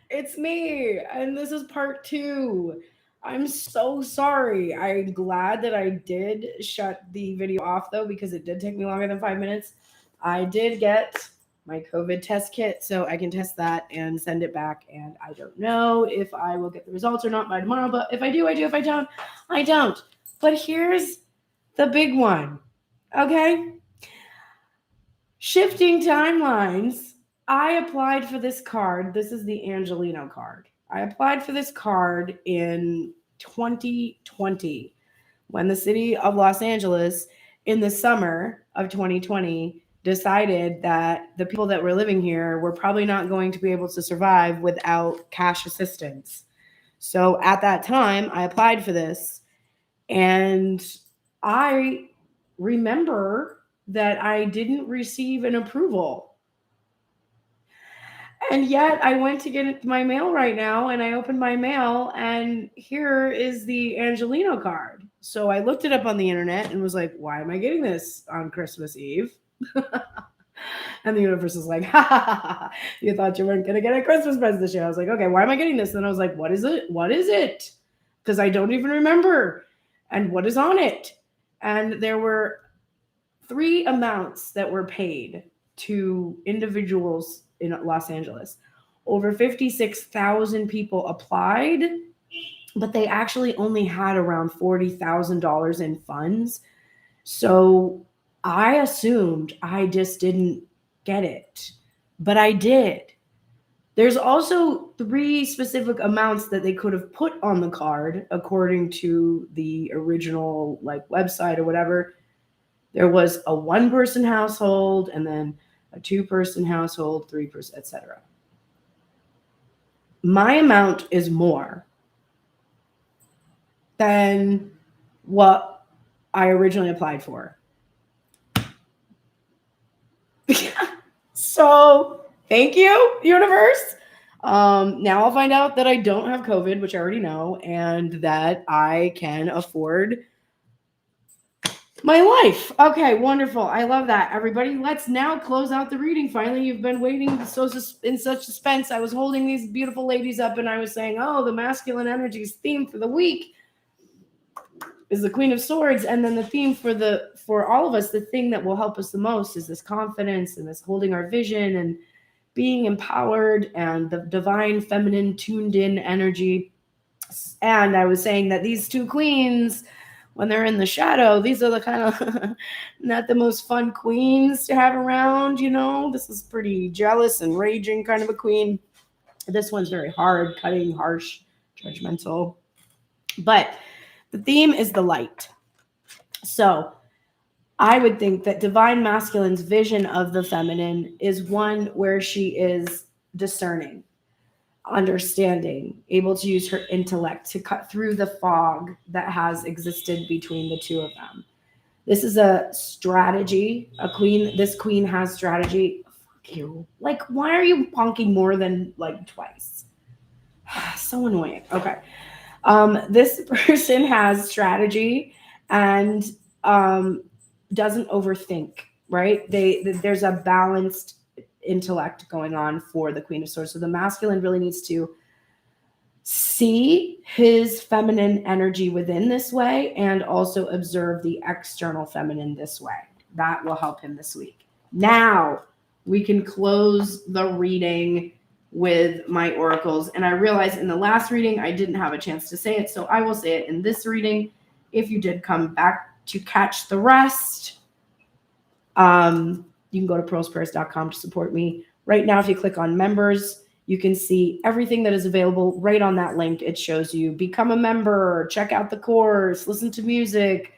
It's me, and this is part 2. I'm so sorry. I'm glad that I did shut the video off though, because it did take me longer than 5 minutes. I did get my COVID test kit, so I can test that and send it back. And I don't know if I will get the results or not by tomorrow, but if I do, I do. If I don't, I don't. But here's the big one, okay? Shifting timelines. I applied for this card. This is the Angelino card. I applied for this card in 2020 when the city of Los Angeles, in the summer of 2020, decided that the people that were living here were probably not going to be able to survive without cash assistance. So at that time, I applied for this, and I remember that I didn't receive an approval. And yet I went to get my mail right now, and I opened my mail, and here is the Angelino card. So I looked it up on the internet and was like, why am I getting this on Christmas Eve? And the universe is like, ha ha ha ha, you thought you weren't going to get a Christmas present this year. I was like, okay, why am I getting this? And I was like, what is it? What is it? Because I don't even remember. And what is on it? And there were 3 amounts that were paid to individuals in Los Angeles. Over 56,000 people applied, but they actually only had around $40,000 in funds. So I assumed I just didn't get it, but I did. There's also 3 specific amounts that they could have put on the card according to the original website or whatever. There was a 1-person household, and then a 2-person household, 3-person, etc. My amount is more than what I originally applied for. So thank you, universe. Now I'll find out that I don't have COVID, which I already know, and that I can afford my life. Okay, wonderful. I love that. Everybody, let's now close out the reading. Finally, you've been waiting in such suspense. I was holding these beautiful ladies up and I was saying, oh, the masculine energies theme for the week is the Queen of Swords. And then the theme for all of us, the thing that will help us the most is this confidence and this holding our vision and being empowered and the divine feminine tuned in energy. And I was saying that these 2 queens, when they're in the shadow, these are the kind of not the most fun queens to have around, This is pretty jealous and raging kind of a queen. This one's very hard, cutting, harsh, judgmental. But the theme is the light. So I would think that divine masculine's vision of the feminine is one where she is discerning, understanding, able to use her intellect to cut through the fog that has existed between the 2 of them. This is a strategy. This queen has strategy. Fuck you. Why are you honking more than twice? So annoying. Okay. This person has strategy and doesn't overthink, right? There's a balanced intellect going on for the Queen of Swords. So the masculine really needs to see his feminine energy within this way and also observe the external feminine this way. That will help him this week. Now we can close the reading with my oracles. And I realized in the last reading, I didn't have a chance to say it. So I will say it in this reading. If you did come back to catch the rest, you can go to pearlsprayers.com to support me. Right now, if you click on members, you can see everything that is available right on that link. It shows you become a member, check out the course, listen to music,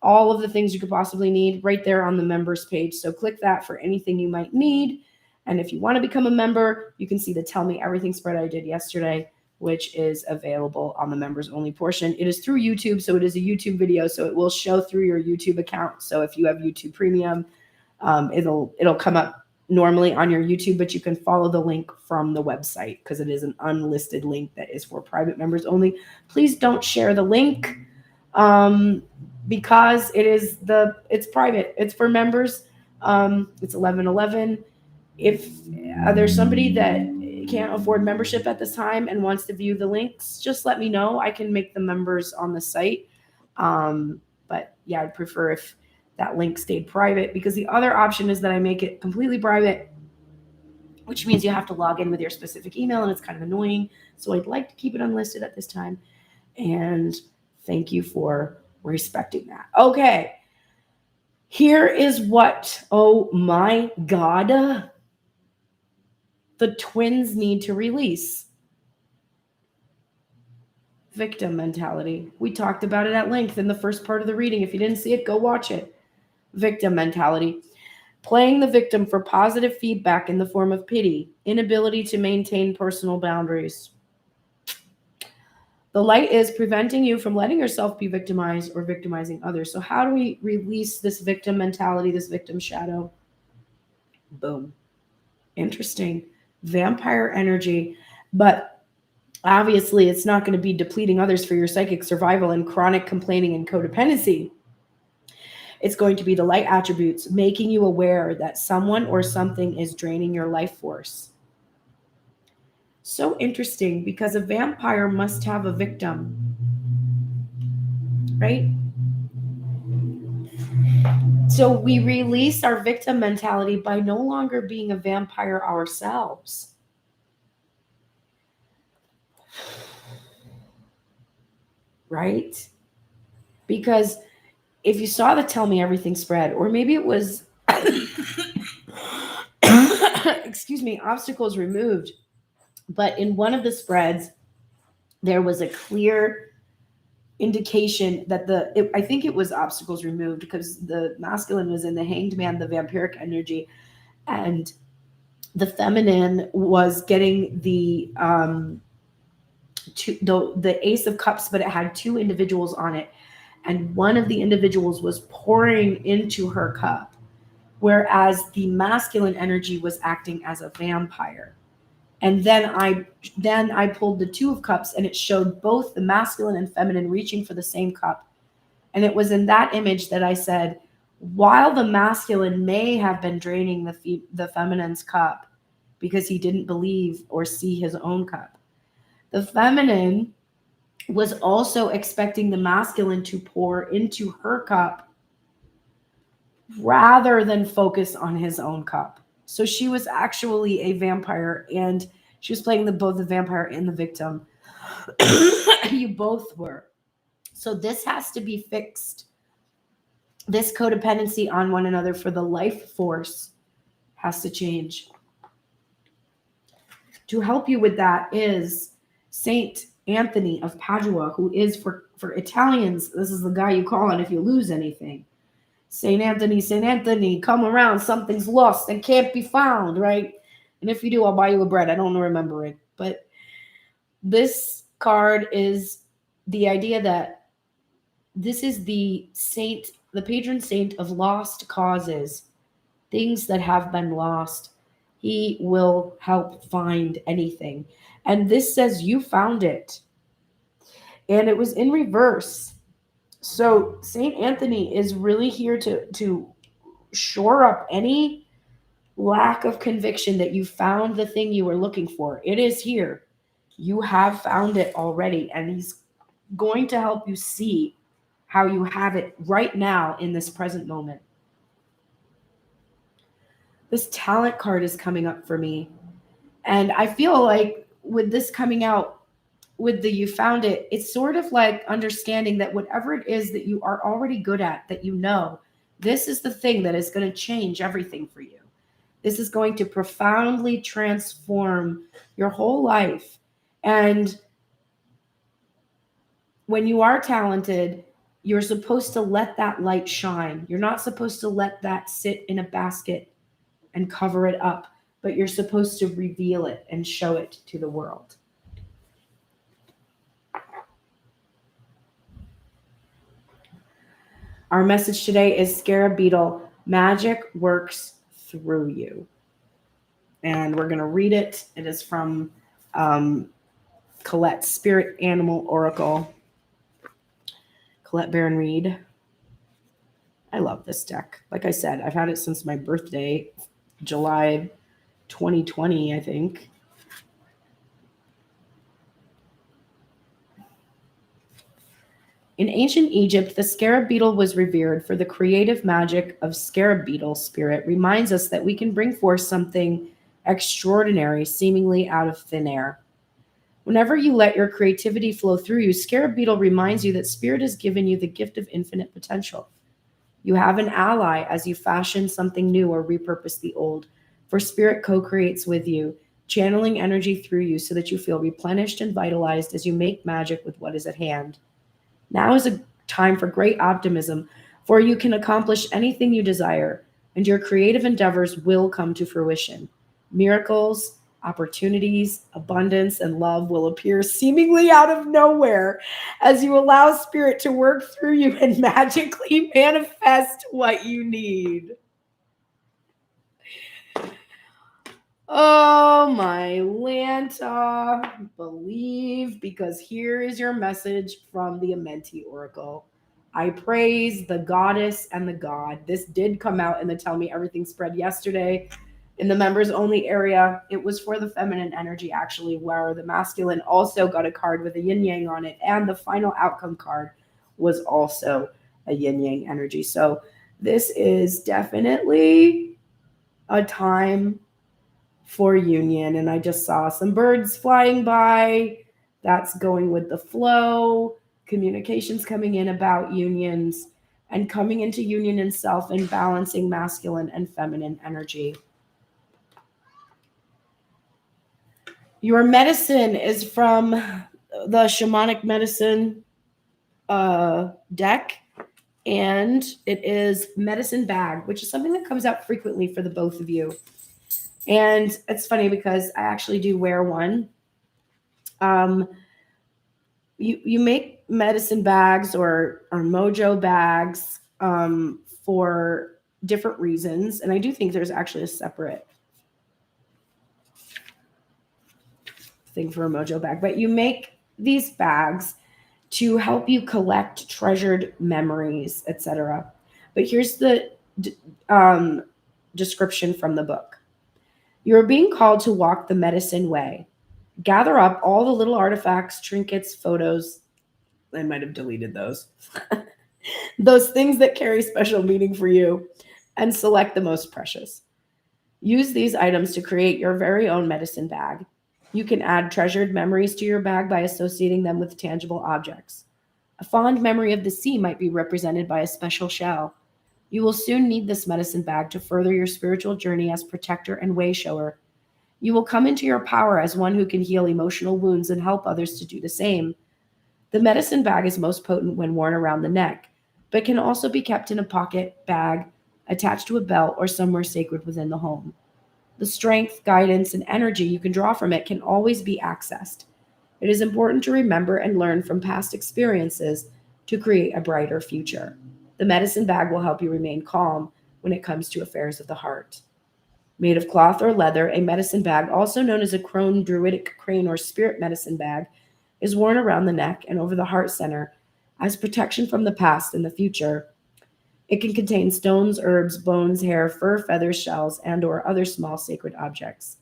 all of the things you could possibly need right there on the members page. So click that for anything you might need. And if you want to become a member, you can see the Tell Me Everything spread I did yesterday, which is available on the members only portion. It is through YouTube, so it is a YouTube video, so it will show through your YouTube account. So if you have YouTube Premium, it'll come up normally on your YouTube, but you can follow the link from the website because it is an unlisted link that is for private members only. Please don't share the link because it's private. It's for members. It's 11/11. If there's somebody that can't afford membership at this time and wants to view the links, just let me know. I can make the members on the site. But yeah, I'd prefer if that link stayed private, because the other option is that I make it completely private, which means you have to log in with your specific email, and it's kind of annoying. So I'd like to keep it unlisted at this time. And thank you for respecting that. Okay. Here is what, oh my God, the twins need to release. Victim mentality. We talked about it at length in the first part of the reading. If you didn't see it, go watch it. Victim mentality. Playing the victim for positive feedback in the form of pity. Inability to maintain personal boundaries. The light is preventing you from letting yourself be victimized or victimizing others. So how do we release this victim mentality, this victim shadow? Boom. Interesting. Vampire energy. But obviously, it's not going to be depleting others for your psychic survival and chronic complaining and codependency. It's going to be the light attributes, making you aware that someone or something is draining your life force. So interesting, because a vampire must have a victim, right? So we release our victim mentality by no longer being a vampire ourselves. Right? Because if you saw the Tell Me Everything spread, or maybe it was, excuse me, obstacles removed, but in one of the spreads, there was a clear indication that I think it was obstacles removed, because the masculine was in the Hanged Man, the vampiric energy, and the feminine was getting the Ace of Cups, but it had two individuals on it. And one of the individuals was pouring into her cup, whereas the masculine energy was acting as a vampire. And then I pulled the Two of Cups, and it showed both the masculine and feminine reaching for the same cup. And it was in that image that I said, while the masculine may have been draining the feminine's cup because he didn't believe or see his own cup, the feminine was also expecting the masculine to pour into her cup rather than focus on his own cup. So she was actually a vampire, and she was playing both the vampire and the victim. You both were. So this has to be fixed. This codependency on one another for the life force has to change. To help you with that is Saint Anthony of Padua, who is, for Italians, this is the guy you call on if you lose anything. Saint Anthony, come around. Something's lost and can't be found, right? And if you do, I'll buy you a bread. I don't remember it. But this card is the idea that this is the saint, the patron saint of lost causes, things that have been lost. He will help find anything. And this says you found it. And it was in reverse. So St. Anthony is really here to shore up any lack of conviction that you found the thing you were looking for. It is here. You have found it already. And he's going to help you see how you have it right now in this present moment. This talent card is coming up for me. And I feel like with this coming out, with the you found it, it's sort of like understanding that whatever it is that you are already good at, that you know, this is the thing that is going to change everything for you. This is going to profoundly transform your whole life. And when you are talented, you're supposed to let that light shine. You're not supposed to let that sit in a basket and cover it up, but you're supposed to reveal it and show it to the world. Our message today is Scarab Beetle, magic works through you. And we're going to read it. It is from Colette's Spirit Animal Oracle. Colette Baron Reed. I love this deck. Like I said, I've had it since my birthday, July 2020, I think. In ancient Egypt, the scarab beetle was revered, for the creative magic of scarab beetle spirit reminds us that we can bring forth something extraordinary, seemingly out of thin air. Whenever you let your creativity flow through you, scarab beetle reminds you that spirit has given you the gift of infinite potential. You have an ally as you fashion something new or repurpose the old, for spirit co-creates with you, channeling energy through you so that you feel replenished and vitalized as you make magic with what is at hand. Now is a time for great optimism, for you can accomplish anything you desire, and your creative endeavors will come to fruition. Miracles, opportunities, abundance, and love will appear seemingly out of nowhere as you allow spirit to work through you and magically manifest what you need. Oh, my Lanta, believe, because here is your message from the Amenti Oracle. I praise the goddess and the god. This did come out in the Tell Me Everything spread yesterday in the members only area. It was for the feminine energy, actually, where the masculine also got a card with a yin yang on it. And the final outcome card was also a yin yang energy. So this is definitely a time for union. And I just saw some birds flying by. That's going with the flow. Communications coming in about unions and coming into union in self and balancing masculine and feminine energy. Your medicine is from the shamanic medicine deck, and it is medicine bag, which is something that comes out frequently for the both of you. And it's funny because I actually do wear one. You make medicine bags or mojo bags for different reasons. And I do think there's actually a separate thing for a mojo bag. But you make these bags to help you collect treasured memories, etc. But here's the description from the book. You're being called to walk the medicine way. Gather up all the little artifacts, trinkets, photos. I might have deleted those. Those things that carry special meaning for you, and select the most precious. Use these items to create your very own medicine bag. You can add treasured memories to your bag by associating them with tangible objects. A fond memory of the sea might be represented by a special shell. You will soon need this medicine bag to further your spiritual journey as protector and way shower. You will come into your power as one who can heal emotional wounds and help others to do the same. The medicine bag is most potent when worn around the neck, but can also be kept in a pocket bag, attached to a belt, or somewhere sacred within the home. The strength, guidance, and energy you can draw from it can always be accessed. It is important to remember and learn from past experiences to create a brighter future. The medicine bag will help you remain calm when it comes to affairs of the heart. Made of cloth or leather, a medicine bag, also known as a crone, druidic crane, or spirit medicine bag, is worn around the neck and over the heart center as protection from the past and the future. It can contain stones, herbs, bones, hair, fur, feathers, shells, and or other small sacred objects.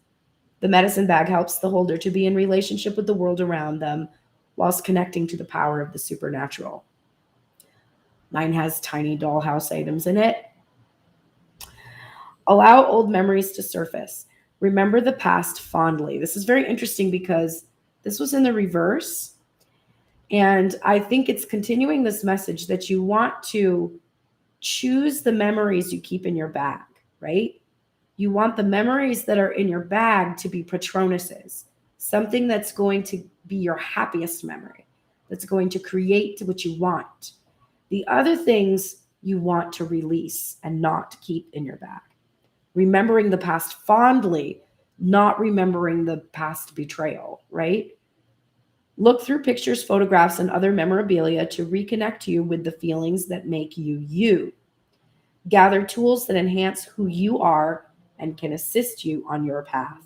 The medicine bag helps the holder to be in relationship with the world around them whilst connecting to the power of the supernatural. Mine has tiny dollhouse items in it. Allow old memories to surface. Remember the past fondly. This is very interesting because this was in the reverse. And I think it's continuing this message that you want to choose the memories you keep in your bag, right? You want the memories that are in your bag to be Patronuses, something that's going to be your happiest memory, that's going to create what you want. The other things you want to release and not keep in your bag. Remembering the past fondly, not remembering the past betrayal, right? Look through pictures, photographs, and other memorabilia to reconnect you with the feelings that make you you. Gather tools that enhance who you are and can assist you on your path.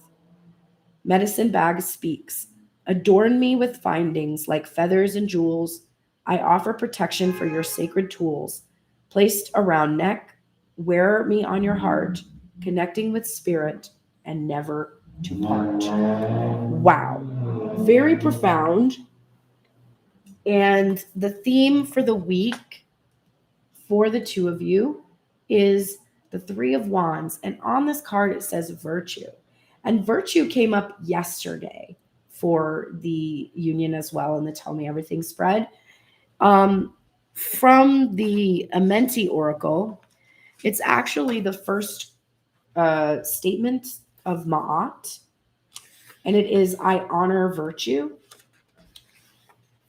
Medicine bag speaks. Adorn me with findings like feathers and jewels. I offer protection for your sacred tools. Placed around neck, wear me on your heart, connecting with spirit and never to part. Wow. Very profound. And the theme for the week for the two of you is the Three of Wands. And on this card, it says virtue. And virtue came up yesterday for the union as well in the Tell Me Everything spread. From the Amenti Oracle, it's actually the first statement of Ma'at. And it is, I honor virtue.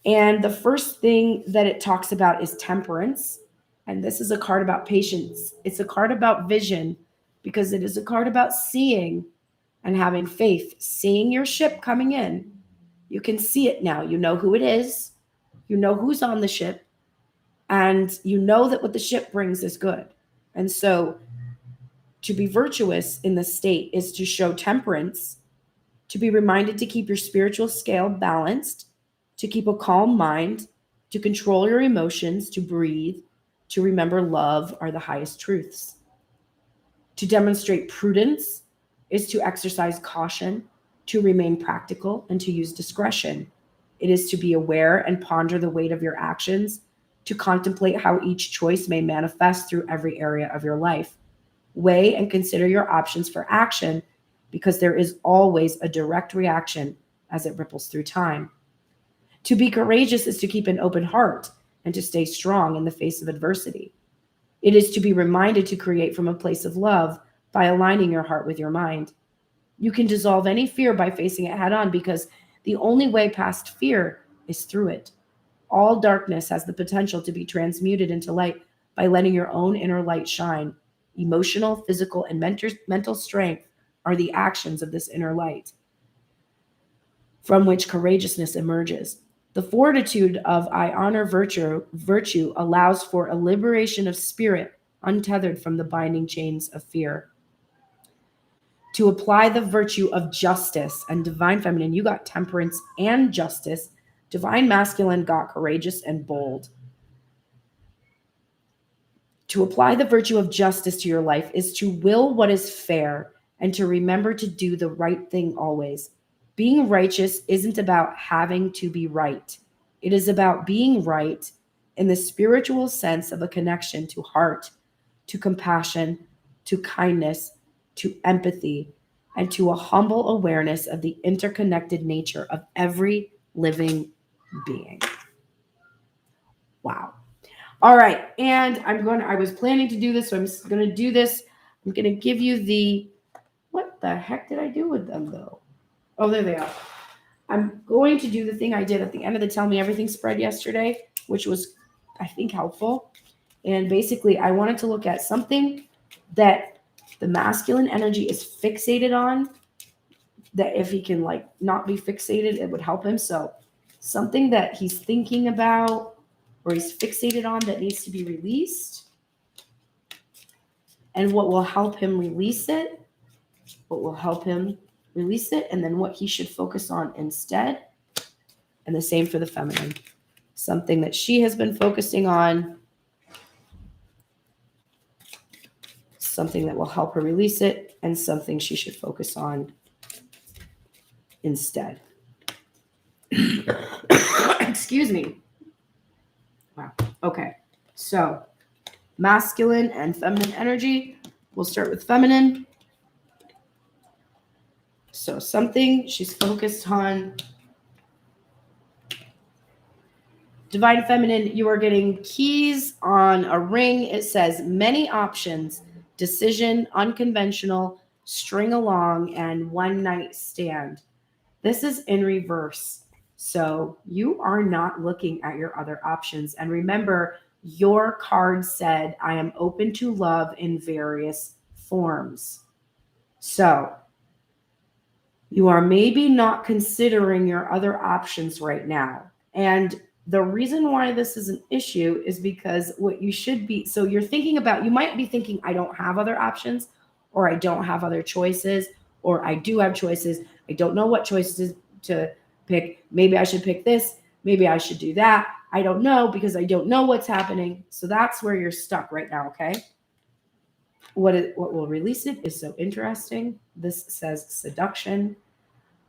And the first thing that it talks about is temperance. And this is a card about patience. It's a card about vision because it is a card about seeing and having faith, seeing your ship coming in. You can see it now. You know who it is. You know who's on the ship. And you know that what the ship brings is good. And so to be virtuous in the state is to show temperance, to be reminded to keep your spiritual scale balanced, to keep a calm mind, to control your emotions, to breathe, to remember love are the highest truths. To demonstrate prudence is to exercise caution, to remain practical, and to use discretion. It is to be aware and ponder the weight of your actions, to contemplate how each choice may manifest through every area of your life. Weigh and consider your options for action because there is always a direct reaction as it ripples through time. To be courageous is to keep an open heart and to stay strong in the face of adversity. It is to be reminded to create from a place of love by aligning your heart with your mind. You can dissolve any fear by facing it head on because the only way past fear is through it. All darkness has the potential to be transmuted into light by letting your own inner light shine. Emotional, physical, and mental strength are the actions of this inner light from which courageousness emerges. The fortitude of I honor virtue allows for a liberation of spirit untethered from the binding chains of fear. To apply the virtue of justice and divine feminine, you got temperance and justice. Divine masculine got courageous and bold. To apply the virtue of justice to your life is to will what is fair and to remember to do the right thing always. Being righteous isn't about having to be right. It is about being right in the spiritual sense of a connection to heart, to compassion, to kindness, to empathy, and to a humble awareness of the interconnected nature of every living being. Wow. All right. And I was planning to do this, so I'm going to do this. I'm going to give you what the heck did I do with them though? Oh, there they are. I'm going to do the thing I did at the end of the Tell Me Everything spread yesterday, which was, I think, helpful. And basically, I wanted to look at something that the masculine energy is fixated on, that if he can not be fixated, it would help him. So something that he's thinking about or he's fixated on that needs to be released, and what will help him release it, and then what he should focus on instead. And the same for the feminine. Something that she has been focusing on, something that will help her release it, and something she should focus on instead. Excuse me. Wow. Okay. So, masculine and feminine energy. We'll start with feminine. So, something she's focused on. Divine feminine, you are getting keys on a ring. It says many options, decision, unconventional, string along, and one night stand. This is in reverse. So you are not looking at your other options. And remember, your card said, I am open to love in various forms. So you are maybe not considering your other options right now. And the reason why this is an issue is because what you should be, so you're thinking about, you might be thinking, I don't have other options, or I don't have other choices, or I do have choices. I don't know what choices to pick. Maybe I should pick this. Maybe I should do that. I don't know because I don't know what's happening. So that's where you're stuck right now, okay? What will release it is so interesting. This says seduction,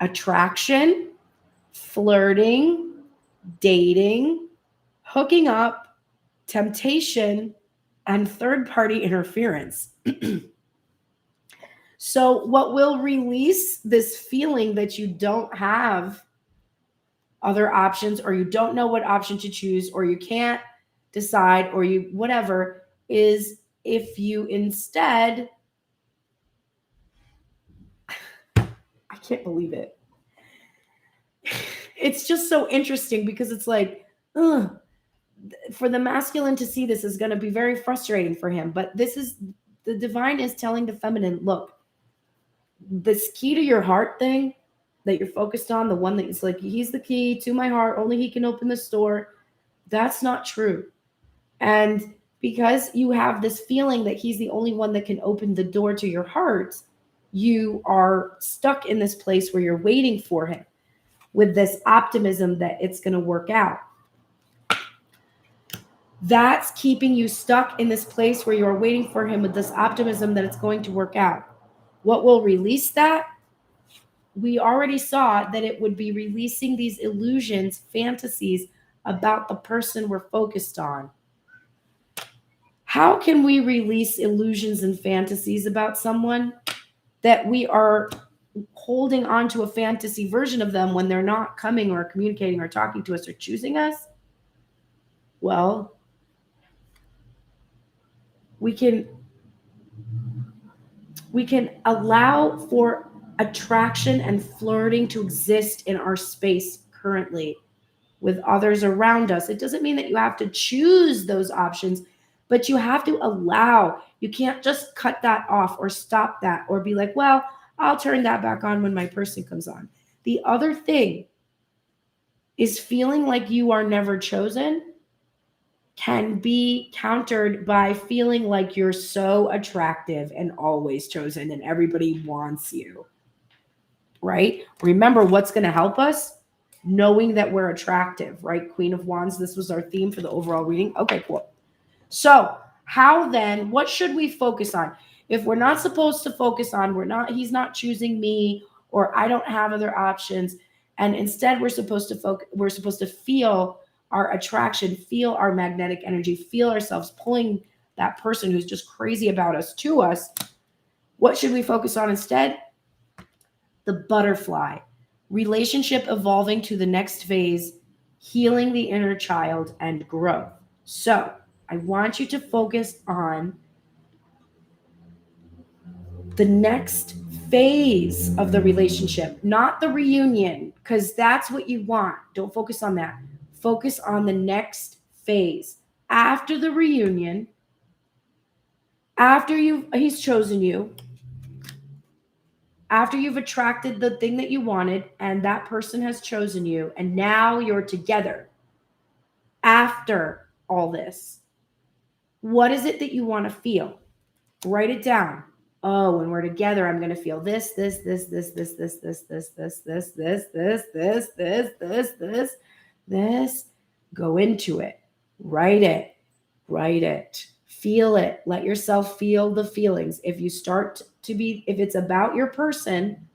attraction, flirting, dating, hooking up, temptation, and third-party interference. So what will release this feeling that you don't have other options, or you don't know what option to choose, or you can't decide, or you whatever, is if you instead, I can't believe it. It's just so interesting because it's like, ugh, for the masculine to see this is going to be very frustrating for him. But this is, the divine is telling the feminine, look, this key to your heart thing that you're focused on, the one that is like, he's the key to my heart, only he can open this door. That's not true. And because you have this feeling that he's the only one that can open the door to your heart, you are stuck in this place where you're waiting for him with this optimism that it's going to work out. That's keeping you stuck in this place where you're waiting for him with this optimism that it's going to work out. What will release that? We already saw that it would be releasing these illusions, fantasies about the person we're focused on. How can we release illusions and fantasies about someone that we are holding on to a fantasy version of them when they're not coming or communicating or talking to us or choosing us? Well, we can allow for attraction and flirting to exist in our space currently with others around us. It doesn't mean that you have to choose those options, but you have to allow. You can't just cut that off or stop that or be like, well, I'll turn that back on when my person comes on. The other thing is feeling like you are never chosen can be countered by feeling like you're so attractive and always chosen and everybody wants you, right? Remember, what's going to help us? Knowing that we're attractive, right? Queen of Wands, this was our theme for the overall reading. Okay, cool. So how then, what should we focus on? If we're not supposed to focus on, he's not choosing me, or I don't have other options, and instead we're supposed to feel our attraction, feel our magnetic energy, feel ourselves pulling that person who's just crazy about us to us. What should we focus on instead? The butterfly. Relationship evolving to the next phase, healing the inner child, and growth. So I want you to focus on the next phase of the relationship, not the reunion, because that's what you want. Don't focus on that. Focus on the next phase. After the reunion, after he's chosen you, after you've attracted the thing that you wanted and that person has chosen you, and now you're together. After all this, what is it that you want to feel? Write it down. Oh, when we're together, I'm going to feel this. Go into it. Write it. Feel it. Let yourself feel the feelings. If it's about your person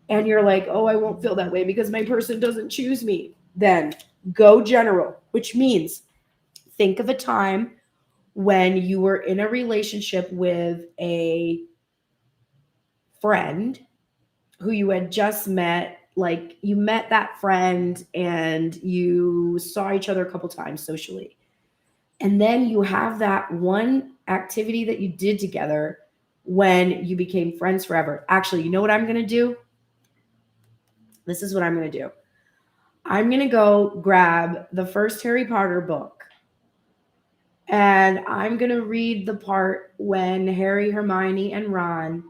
and you're like, oh, I won't feel that way because my person doesn't choose me, then go general, which means think of a time when you were in a relationship with a friend who you had just met. Like, you met that friend and you saw each other a couple times socially. And then you have that one activity that you did together when you became friends forever. Actually, you know what I'm going to do? This is what I'm going to do. I'm going to go grab the first Harry Potter book. And I'm going to read the part when Harry, Hermione, and Ron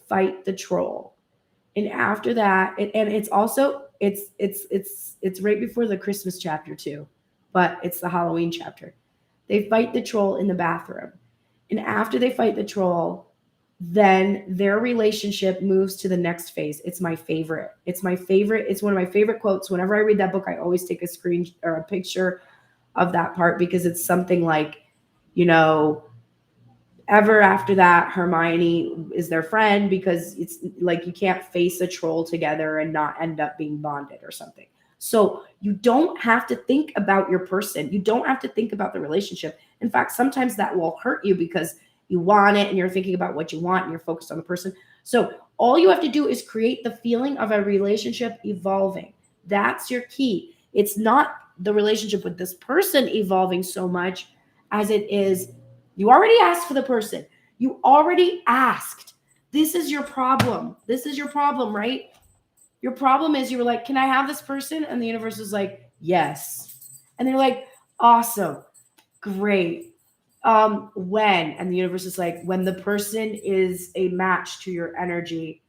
fight the troll. And after that, it's right before the Christmas chapter too, but it's the Halloween chapter. They fight the troll in the bathroom. And after they fight the troll, then their relationship moves to the next phase. It's my favorite. It's one of my favorite quotes. Whenever I read that book, I always take a screen or a picture of that part, because it's something like, ever after that, Hermione is their friend, because it's like you can't face a troll together and not end up being bonded or something. So you don't have to think about your person. You don't have to think about the relationship. In fact, sometimes that will hurt you because you want it and you're thinking about what you want and you're focused on the person. So all you have to do is create the feeling of a relationship evolving. That's your key. It's not the relationship with this person evolving so much as it is you already asked for the person. You already asked. This is your problem. This is your problem, right? Your problem is you were like, can I have this person? And the universe is like, yes. And they're like, awesome. Great. When? And the universe is like, when the person is a match to your energy,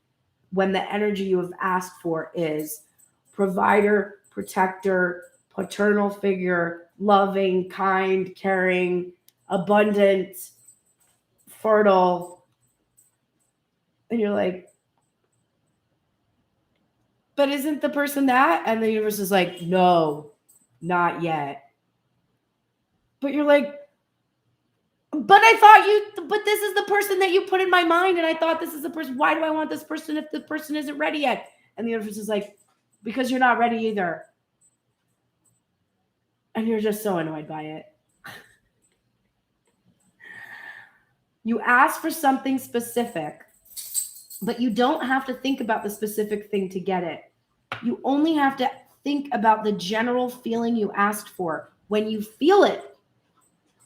when the energy you have asked for is provider, protector, paternal figure, loving, kind, caring, abundant, fertile. And you're like, but isn't the person that? And the universe is like, no, not yet. But you're like, but this is the person that you put in my mind. And I thought this is the person. Why do I want this person if the person isn't ready yet? And the universe is like, because you're not ready either. And you're just so annoyed by it. You ask for something specific, but you don't have to think about the specific thing to get it. You only have to think about the general feeling you asked for. When you feel it,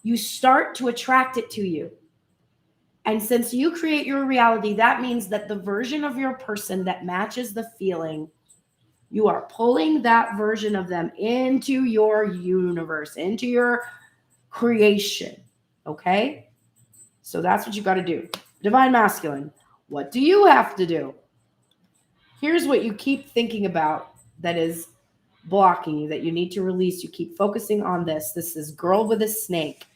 you start to attract it to you. And since you create your reality, that means that the version of your person that matches the feeling, you are pulling that version of them into your universe, into your creation. Okay? So that's what you got to do. Divine Masculine, what do you have to do? Here's what you keep thinking about that is blocking you, that you need to release. You keep focusing on this. This is girl with a snake.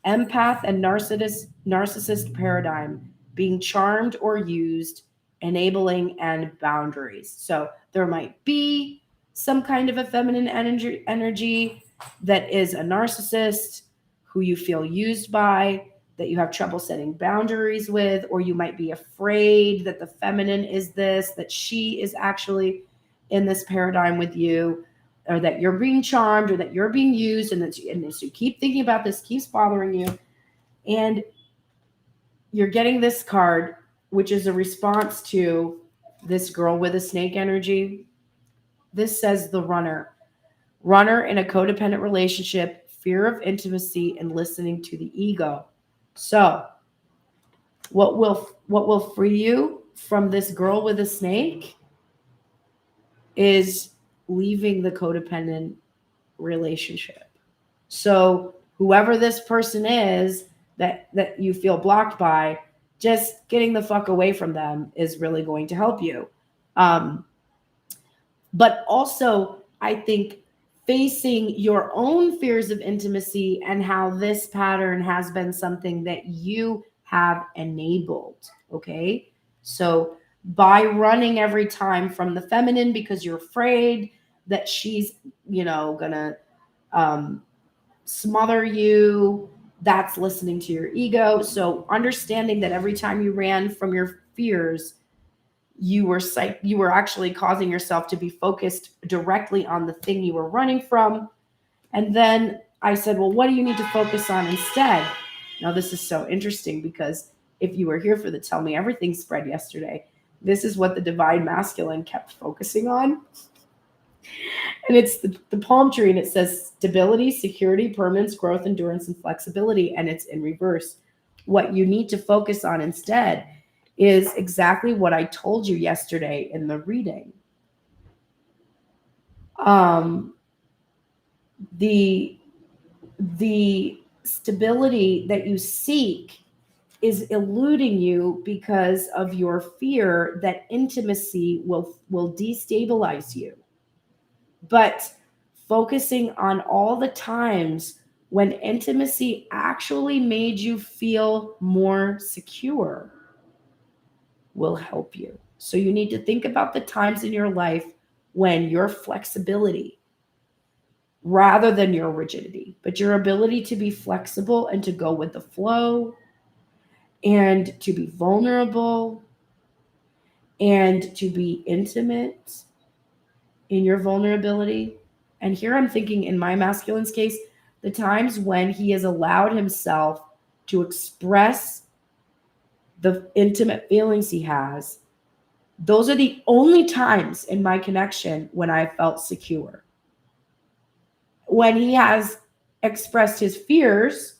Empath and narcissist paradigm, being charmed or used, enabling, and boundaries. So there might be some kind of a feminine energy that is a narcissist who you feel used by, that you have trouble setting boundaries with, or you might be afraid that the feminine is this, that she is actually in this paradigm with you, or that you're being charmed, or that you're being used, and so you keep thinking about this, keeps bothering you, and you're getting this card, which is a response to this girl with a snake energy. This says the runner in a codependent relationship, fear of intimacy, and listening to the ego. So what will free you from this girl with a snake is leaving the codependent relationship. So whoever this person is that you feel blocked by, just getting the fuck away from them is really going to help you. But also, I think facing your own fears of intimacy and how this pattern has been something that you have enabled. Okay. So by running every time from the feminine because you're afraid that she's, gonna smother you, that's listening to your ego. So understanding that every time you ran from your fears, you were actually causing yourself to be focused directly on the thing you were running from. And then I said, well, what do you need to focus on instead? Now, this is so interesting because if you were here for the Tell Me Everything spread yesterday, this is what the Divine Masculine kept focusing on. And it's the palm tree, and it says stability, security, permanence, growth, endurance, and flexibility. And it's in reverse. What you need to focus on instead is exactly what I told you yesterday in the reading. The stability that you seek is eluding you because of your fear that intimacy will destabilize you. But focusing on all the times when intimacy actually made you feel more secure will help you. So you need to think about the times in your life when your flexibility, rather than your rigidity, but your ability to be flexible and to go with the flow and to be vulnerable and to be intimate in your vulnerability. And here I'm thinking in my masculine's case, the times when he has allowed himself to express the intimate feelings he has, those are the only times in my connection when I felt secure. When he has expressed his fears,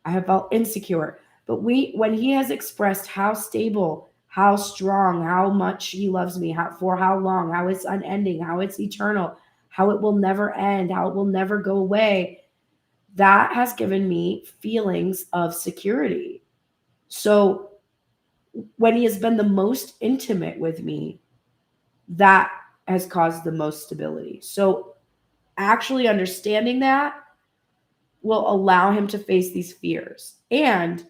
I have felt insecure. But when he has expressed how stable, how strong, how much he loves me, for how long, how it's unending, how it's eternal, how it will never end, how it will never go away, that has given me feelings of security. So when he has been the most intimate with me, that has caused the most stability. So actually understanding that will allow him to face these fears and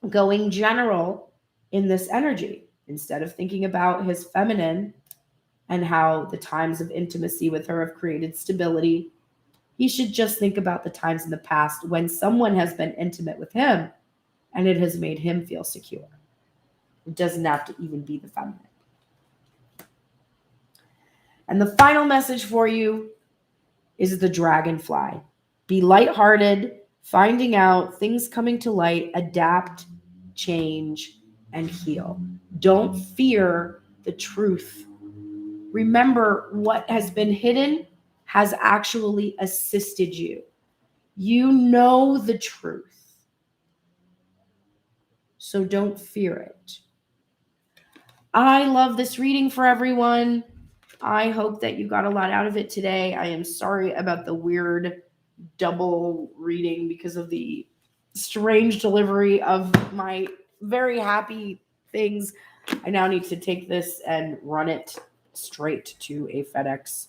going general in this energy instead of thinking about his feminine and how the times of intimacy with her have created stability. He should just think about the times in the past when someone has been intimate with him and it has made him feel secure. It doesn't have to even be the feminine. And the final message for you is the dragonfly. Be lighthearted, finding out things coming to light, adapt, change, and heal. Don't fear the truth. Remember, what has been hidden has actually assisted you. You know the truth. So don't fear it. I love this reading for everyone. I hope that you got a lot out of it today. I am sorry about the weird double reading because of the strange delivery of my very happy things. I now need to take this and run it straight to a FedEx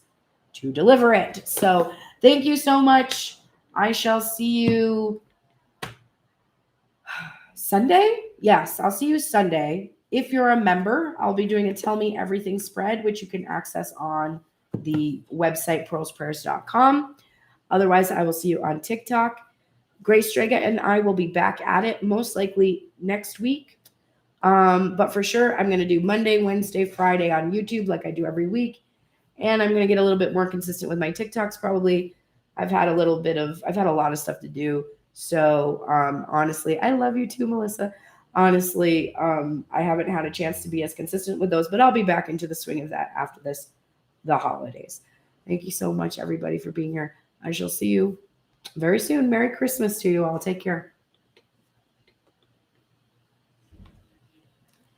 to deliver it. So thank you so much. I shall see you Sunday. Yes, I'll see you Sunday. If you're a member, I'll be doing a Tell Me Everything spread, which you can access on the website pearlsprayers.com. Otherwise, I will see you on TikTok. Grace Strega and I will be back at it most likely next week. But for sure, I'm going to do Monday, Wednesday, Friday on YouTube like I do every week. And I'm going to get a little bit more consistent with my TikToks probably. I've had a lot of stuff to do. So honestly, I love you too, Melissa. Honestly, I haven't had a chance to be as consistent with those, but I'll be back into the swing of that after the holidays. Thank you so much, everybody, for being here. I shall see you very soon. Merry Christmas to you all. Take care.